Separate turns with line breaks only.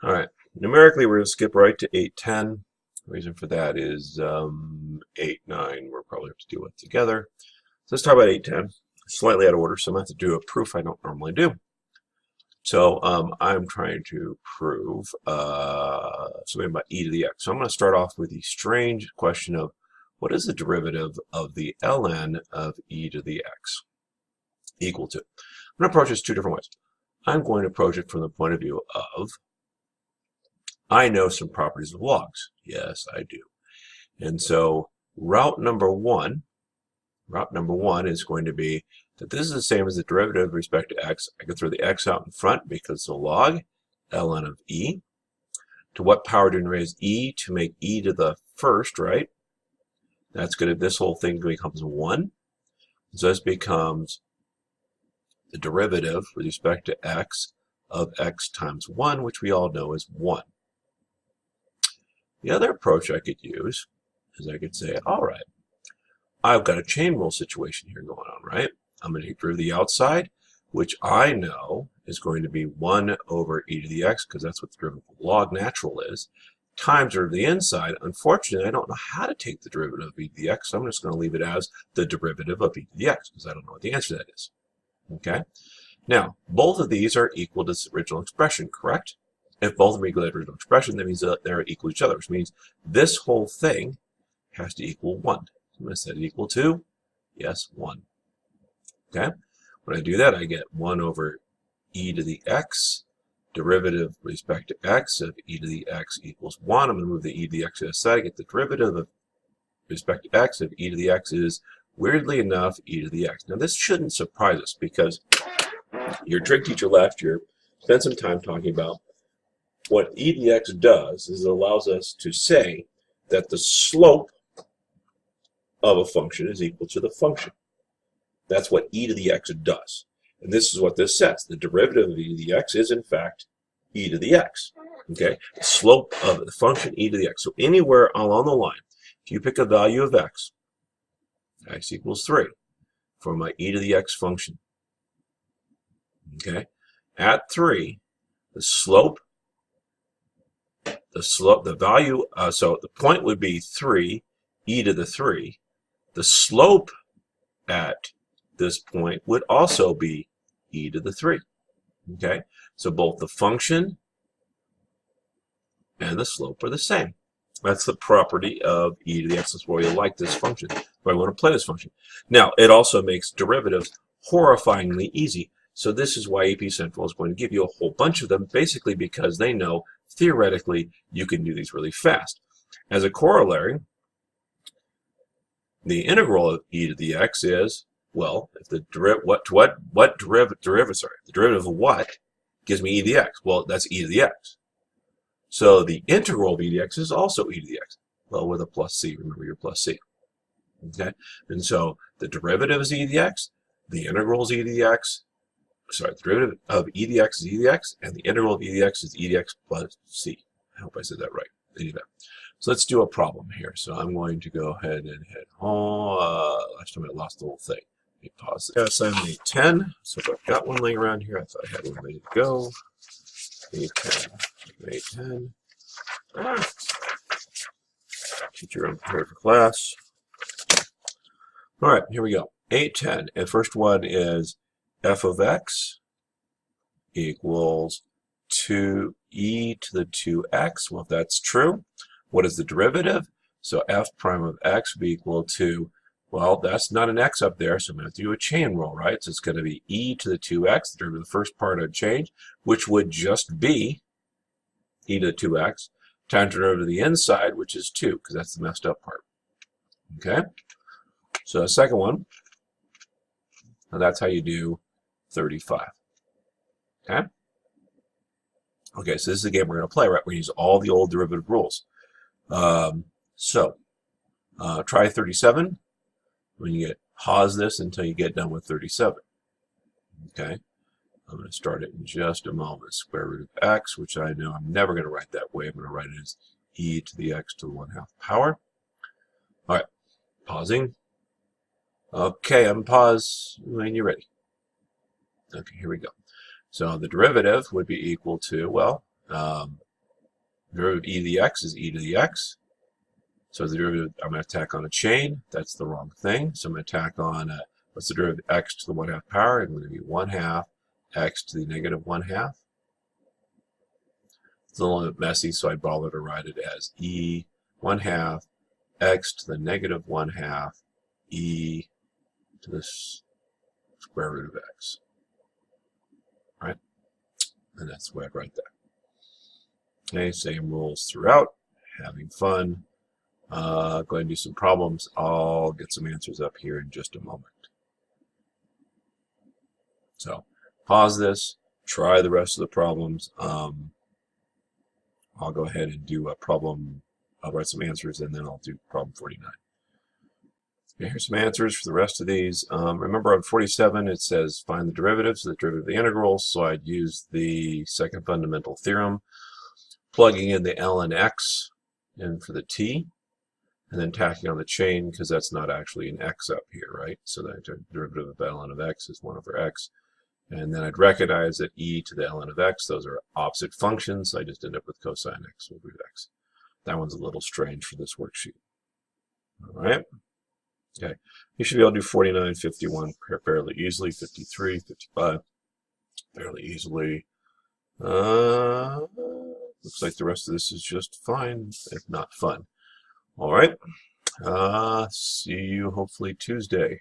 All right, numerically we're going to skip right to 810. The reason for that is 8, 9 we'll probably have to deal with together. So let's talk about 810. Slightly out of order, so I'm going to have to do a proof I don't normally do. So I'm trying to prove something about e to the x. So I'm going to start off with the strange question of what is the derivative of the ln of e to the x equal to? I'm going to approach this two different ways. I'm going to approach it from the point of view of I know some properties of logs. Yes, I do. And so route number one is going to be that this is the same as the derivative with respect to x. I can throw the x out in front because it's a log, ln of e. To what power do we raise e to make e to the first, right? That's going to, this whole thing becomes 1. So this becomes the derivative with respect to x of x times 1, which we all know is 1. The other approach I could use is I could say, all right, I've got a chain rule situation here going on, right? I'm going to derive the outside, which I know is going to be 1 over e to the x, because that's what the derivative of log natural is, times derivative of the inside. Unfortunately, I don't know how to take the derivative of e to the x, so I'm just going to leave it as the derivative of e to the x, because I don't know what the answer to that is. Okay? Now, both of these are equal to this original expression, correct? If both of them are equal to the original expression, that means that they're equal to each other, which means this whole thing has to equal 1. So I'm going to set it equal to, yes, 1. Okay? When I do that, I get 1 over e to the x, derivative with respect to x of e to the x equals 1. I'm going to move the e to the x to the side. I get the derivative of respect to x of e to the x is, weirdly enough, e to the x. Now, this shouldn't surprise us because your trig teacher last year spent some time talking about what e to the x does is it allows us to say that the slope of a function is equal to the function. That's what e to the x does. And this is what this says. The derivative of e to the x is, in fact, e to the x. Okay? The slope of the function e to the x. So anywhere along the line, if you pick a value of x equals 3, for my e to the x function, okay? At 3, the value, so the point would be 3, e to the 3. The slope at this point would also be e to the 3. Okay? So both the function and the slope are the same. That's the property of e to the x. That's why we like this function. Why we want to play this function. Now, it also makes derivatives horrifyingly easy. So this is why AP Central is going to give you a whole bunch of them, basically because they know, theoretically, you can do these really fast. As a corollary, the integral of e to the x is, well, if the derivative of what gives me e to the x? Well, that's e to the x. So the integral of e to the x is also e to the x. Well, with a plus c, remember your plus c. Okay? And so the derivative is e to the x, the integral is e to the x, sorry, the derivative of e to the x is e to the x, and the integral of e to the x is e to the x plus c. I hope I said that right. Anyway. So let's do a problem here. So I'm going to go ahead and hit home. Last time I lost the whole thing. Let me pause this. Assignment 810. So if I've got one laying around here, I thought I had one ready to go. 810. 810. Ah. Teacher unprepared for class. All right, here we go. 810. And first one is f of x equals 2e to the 2x. Well, if that's true, what is the derivative? So f prime of x would be equal to, well, that's not an x up there, so I'm going to have to do a chain rule, right? So it's going to be e to the 2x, the derivative of the first part I'd change, which would just be e to the 2x, times the derivative of the inside, which is 2, because that's the messed up part. Okay? So the second one, and that's how you do 35. Okay? Okay, so this is the game we're going to play, right? We use all the old derivative rules. Try 37. When you pause this until you get done with 37. Okay? I'm going to start it in just a moment. Square root of x, which I know I'm never going to write that way. I'm going to write it as e to the x to the 1/2 power. All right, pausing. Okay, unpause when you're ready. Okay, here we go. So the derivative would be equal to, well, Derivative of e to the x is e to the x. So the derivative, I'm going to tack on a chain. That's the wrong thing. So I'm going to tack on, what's the derivative of x to the 1/2 power? It's going to be 1/2 x to the negative 1/2. It's a little bit messy, so I'd bother to write it as e 1/2 x to the negative 1/2 e to the square root of x. Right? And that's the way I'd write that. Okay, same rules throughout. Having fun. Go ahead and do some problems. I'll get some answers up here in just a moment. So pause this, try the rest of the problems. I'll go ahead and do a problem. I'll write some answers and then I'll do problem 49. Okay, here's some answers for the rest of these. Remember on 47 it says find the derivatives, the derivative of the integrals. So I'd use the second fundamental theorem, plugging in the ln x and for the t. And then tacking on the chain because that's not actually an x up here, right? So the derivative of ln of x is 1/x. And then I'd recognize that e to the ln of x, those are opposite functions. So I just end up with cosine x over root x. That one's a little strange for this worksheet. All right. Okay. You should be able to do 49, 51 fairly easily, 53, 55 fairly easily. Looks like the rest of this is just fine, if not fun. All right. See you hopefully Tuesday.